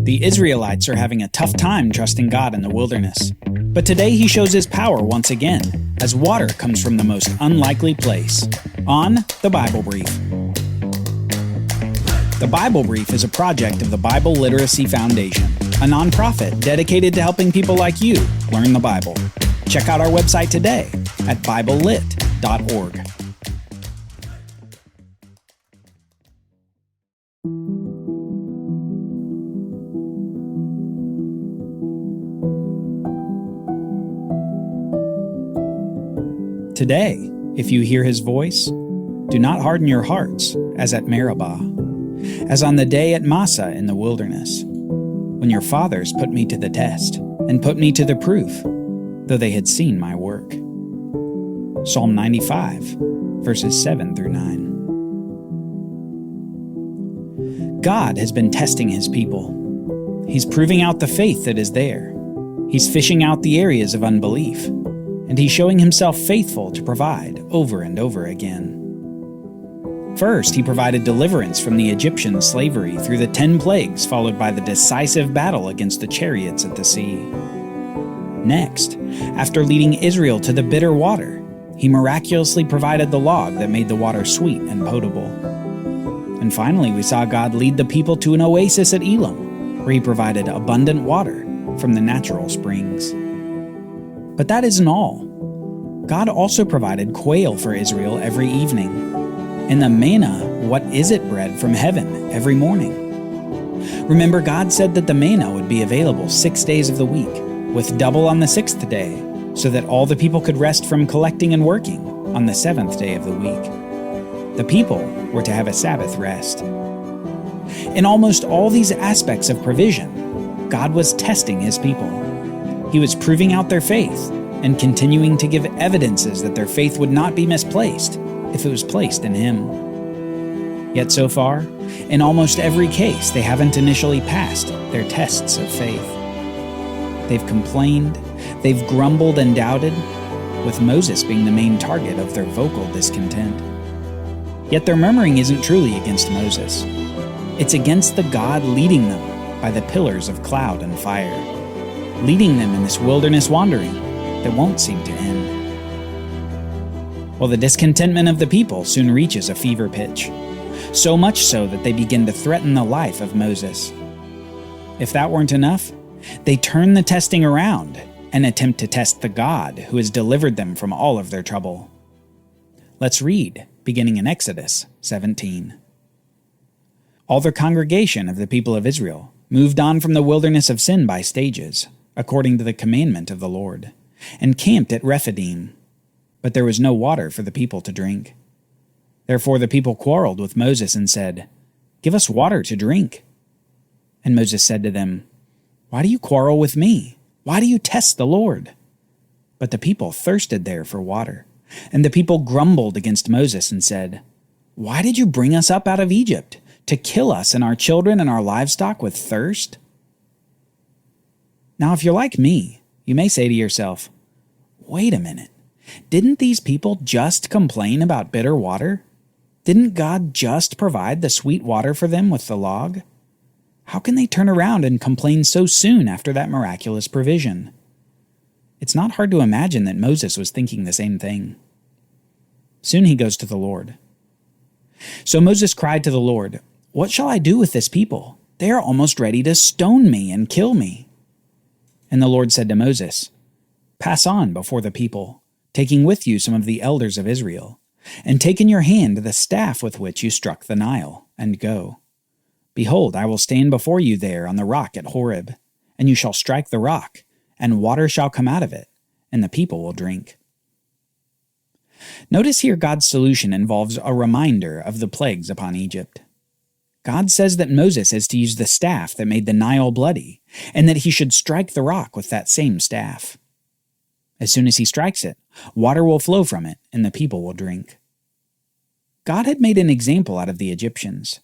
The Israelites are having a tough time trusting God in the wilderness. But today he shows his power once again, as water comes from the most unlikely place. On The Bible Brief. The Bible Brief is a project of the Bible Literacy Foundation, a nonprofit dedicated to helping people like you learn the Bible. Check out our website today at BibleLit.org. Today, if you hear his voice, do not harden your hearts as at Meribah, as on the day at Massah in the wilderness, when your fathers put me to the test and put me to the proof, though they had seen my work. Psalm 95, verses 7 through 9. God has been testing his people. He's proving out the faith that is there. He's fishing out the areas of unbelief. And he's showing himself faithful to provide over and over again. First, he provided deliverance from the Egyptian slavery through the 10 plagues, followed by the decisive battle against the chariots at the sea. Next, after leading Israel to the bitter water, he miraculously provided the log that made the water sweet and potable. And finally, we saw God lead the people to an oasis at Elim, where he provided abundant water from the natural springs. But that isn't all. God also provided quail for Israel every evening, and the manna, what is it bread from heaven, every morning. Remember, God said that the manna would be available 6 days of the week, with double on the 6th day, so that all the people could rest from collecting and working on the 7th day of the week. The people were to have a Sabbath rest. In almost all these aspects of provision, God was testing his people. He was proving out their faith and continuing to give evidences that their faith would not be misplaced if it was placed in him. Yet so far, in almost every case, they haven't initially passed their tests of faith. They've complained, they've grumbled and doubted, with Moses being the main target of their vocal discontent. Yet their murmuring isn't truly against Moses. It's against the God leading them by the pillars of cloud and fire, leading them in this wilderness wandering that won't seem to end. Well, the discontentment of the people soon reaches a fever pitch, so much so that they begin to threaten the life of Moses. If that weren't enough, they turn the testing around and attempt to test the God who has delivered them from all of their trouble. Let's read, beginning in Exodus 17. All the congregation of the people of Israel moved on from the wilderness of Sin by stages, according to the commandment of the Lord, and camped at Rephidim. But there was no water for the people to drink. Therefore the people quarreled with Moses and said, "Give us water to drink." And Moses said to them, "Why do you quarrel with me? Why do you test the Lord?" But the people thirsted there for water. And the people grumbled against Moses and said, "Why did you bring us up out of Egypt, to kill us and our children and our livestock with thirst?" Now, if you're like me, you may say to yourself, wait a minute, didn't these people just complain about bitter water? Didn't God just provide the sweet water for them with the log? How can they turn around and complain so soon after that miraculous provision? It's not hard to imagine that Moses was thinking the same thing. Soon he goes to the Lord. So Moses cried to the Lord, "What shall I do with this people? They are almost ready to stone me and kill me." And the Lord said to Moses, "Pass on before the people, taking with you some of the elders of Israel, and take in your hand the staff with which you struck the Nile, and go. Behold, I will stand before you there on the rock at Horeb, and you shall strike the rock, and water shall come out of it, and the people will drink." Notice here God's solution involves a reminder of the plagues upon Egypt. God says that Moses is to use the staff that made the Nile bloody, and that he should strike the rock with that same staff. As soon as he strikes it, water will flow from it, and the people will drink. God had made an example out of the Egyptians,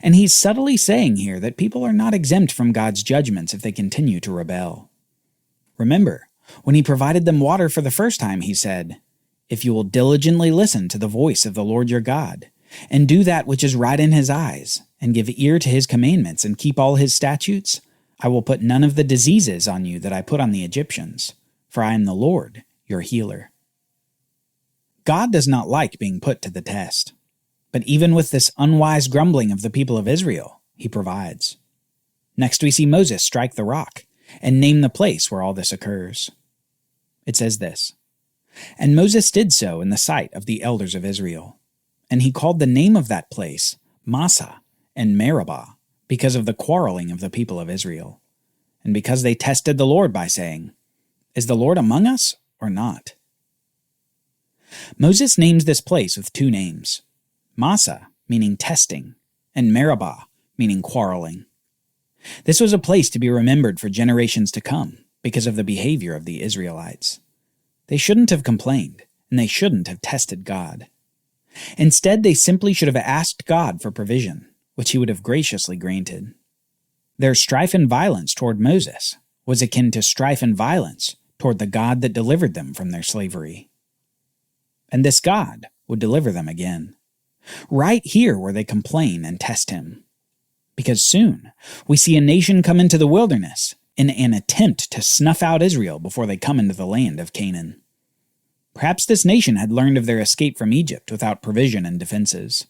and he's subtly saying here that people are not exempt from God's judgments if they continue to rebel. Remember, when he provided them water for the first time, he said, "If you will diligently listen to the voice of the Lord your God, and do that which is right in his eyes, and give ear to his commandments, and keep all his statutes, I will put none of the diseases on you that I put on the Egyptians, for I am the Lord, your healer. God does not like being put to the test, but even with this unwise grumbling of the people of Israel, he provides. Next we see Moses strike the rock and name the place where all this occurs. It says this, "And Moses did so in the sight of the elders of Israel, and he called the name of that place Massah and Meribah, because of the quarreling of the people of Israel, and because they tested the Lord by saying, 'Is the Lord among us or not?'" Moses names this place with two names, Massah, meaning testing, and Meribah, meaning quarreling. This was a place to be remembered for generations to come because of the behavior of the Israelites. They shouldn't have complained, and they shouldn't have tested God. Instead, they simply should have asked God for provision, which he would have graciously granted. Their strife and violence toward Moses was akin to strife and violence toward the God that delivered them from their slavery. And this God would deliver them again, right here where they complain and test him. Because soon we see a nation come into the wilderness in an attempt to snuff out Israel before they come into the land of Canaan. Perhaps this nation had learned of their escape from Egypt without provision and defenses.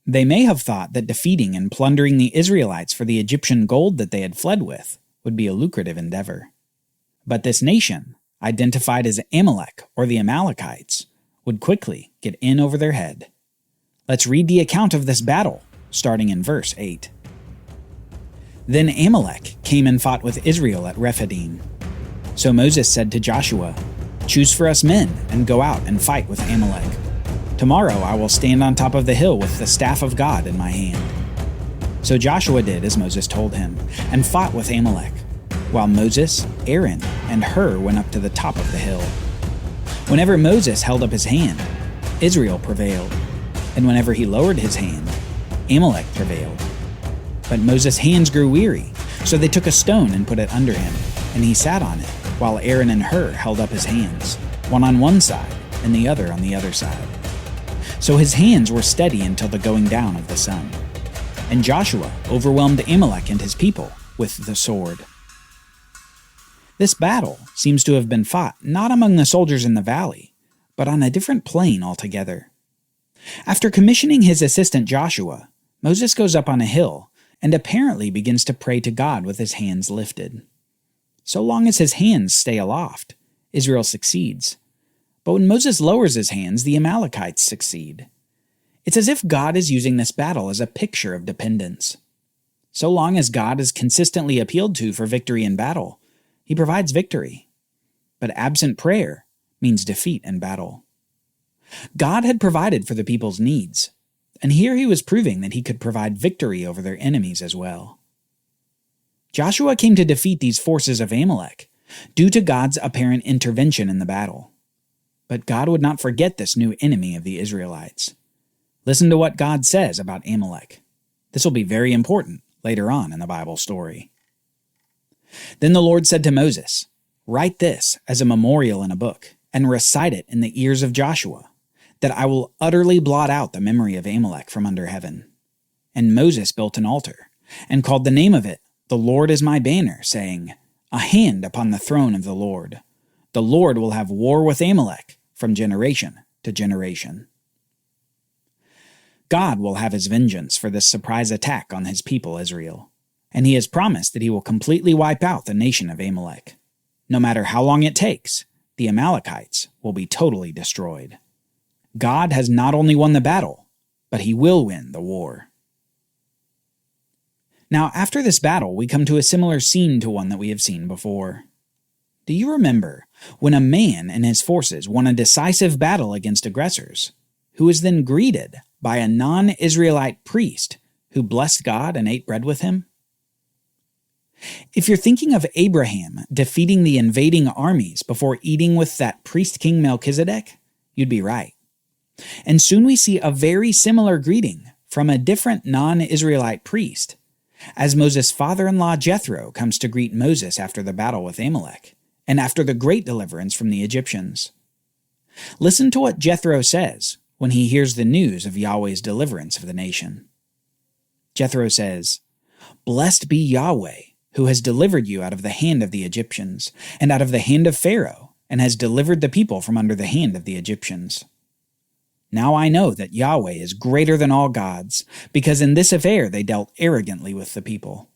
They may have thought that defeating and plundering the Israelites for the Egyptian gold that they had fled with would be a lucrative endeavor. But this nation, identified as Amalek or the Amalekites, would quickly get in over their head. Let's read the account of this battle, starting in verse 8. Then Amalek came and fought with Israel at Rephidim. So Moses said to Joshua, "Choose for us men and go out and fight with Amalek. Tomorrow I will stand on top of the hill with the staff of God in my hand." So Joshua did as Moses told him, and fought with Amalek, while Moses, Aaron, and Hur went up to the top of the hill. Whenever Moses held up his hand, Israel prevailed, and whenever he lowered his hand, Amalek prevailed. But Moses' hands grew weary, so they took a stone and put it under him, and he sat on it, while Aaron and Hur held up his hands, one on one side and the other on the other side. So his hands were steady until the going down of the sun. And Joshua overwhelmed Amalek and his people with the sword. This battle seems to have been fought not among the soldiers in the valley, but on a different plain altogether. After commissioning his assistant Joshua, Moses goes up on a hill and apparently begins to pray to God with his hands lifted. So long as his hands stay aloft, Israel succeeds. But when Moses lowers his hands, the Amalekites succeed. It's as if God is using this battle as a picture of dependence. So long as God is consistently appealed to for victory in battle, he provides victory. But absent prayer means defeat in battle. God had provided for the people's needs, and here he was proving that he could provide victory over their enemies as well. Joshua came to defeat these forces of Amalek due to God's apparent intervention in the battle. But God would not forget this new enemy of the Israelites. Listen to what God says about Amalek. This will be very important later on in the Bible story. Then the Lord said to Moses, "Write this as a memorial in a book, and recite it in the ears of Joshua, that I will utterly blot out the memory of Amalek from under heaven." And Moses built an altar, and called the name of it, "The Lord is my banner," saying, "A hand upon the throne of the Lord. The Lord will have war with Amalek from generation to generation." God will have his vengeance for this surprise attack on his people Israel, and he has promised that he will completely wipe out the nation of Amalek. No matter how long it takes, the Amalekites will be totally destroyed. God has not only won the battle, but he will win the war. Now, after this battle, we come to a similar scene to one that we have seen before. Do you remember when a man and his forces won a decisive battle against aggressors, who was then greeted by a non-Israelite priest who blessed God and ate bread with him? If you're thinking of Abraham defeating the invading armies before eating with that priest king Melchizedek, you'd be right. And soon we see a very similar greeting from a different non-Israelite priest, as Moses' father-in-law Jethro comes to greet Moses after the battle with Amalek, and after the great deliverance from the Egyptians. Listen to what Jethro says when he hears the news of Yahweh's deliverance of the nation. Jethro says, "Blessed be Yahweh, who has delivered you out of the hand of the Egyptians, and out of the hand of Pharaoh, and has delivered the people from under the hand of the Egyptians. Now I know that Yahweh is greater than all gods, because in this affair they dealt arrogantly with the people.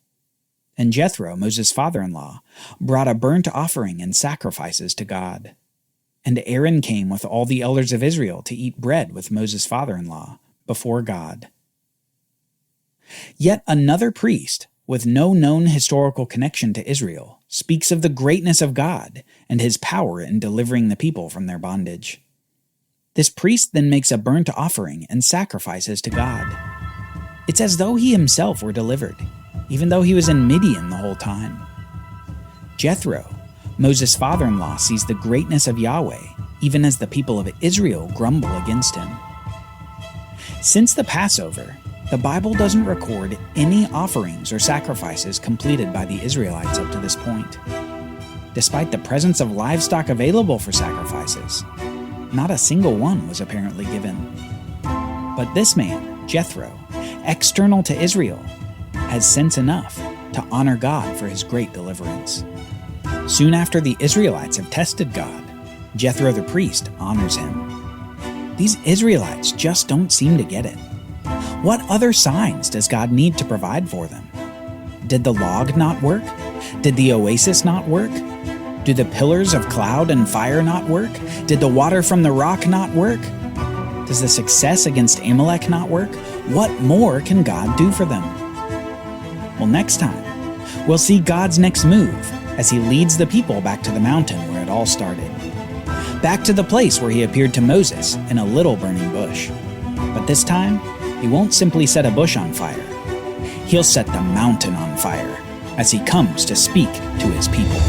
And Jethro, Moses' father-in-law, brought a burnt offering and sacrifices to God. And Aaron came with all the elders of Israel to eat bread with Moses' father-in-law before God. Yet another priest, with no known historical connection to Israel, speaks of the greatness of God and his power in delivering the people from their bondage. This priest then makes a burnt offering and sacrifices to God. It's as though he himself were delivered, even though he was in Midian the whole time. Jethro, Moses' father-in-law, sees the greatness of Yahweh, even as the people of Israel grumble against him. Since the Passover, the Bible doesn't record any offerings or sacrifices completed by the Israelites up to this point. Despite the presence of livestock available for sacrifices, not a single one was apparently given. But this man, Jethro, external to Israel, has sense enough to honor God for his great deliverance. Soon after the Israelites have tested God, Jethro the priest honors him. These Israelites just don't seem to get it. What other signs does God need to provide for them? Did the log not work? Did the oasis not work? Do the pillars of cloud and fire not work? Did the water from the rock not work? Does the success against Amalek not work? What more can God do for them? Well, next time, we'll see God's next move as he leads the people back to the mountain where it all started. Back to the place where he appeared to Moses in a little burning bush. But this time, he won't simply set a bush on fire. He'll set the mountain on fire as he comes to speak to his people.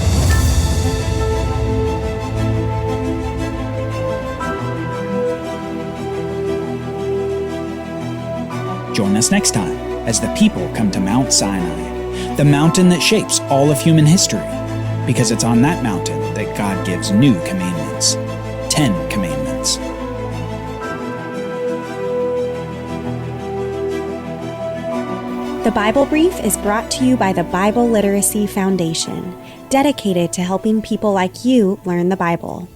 Join us next time as the people come to Mount Sinai, the mountain that shapes all of human history, because it's on that mountain that God gives new commandments, 10 commandments. The Bible Brief is brought to you by the Bible Literacy Foundation, dedicated to helping people like you learn the Bible.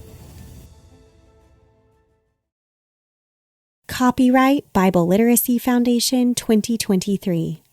Copyright Bible Literacy Foundation 2023.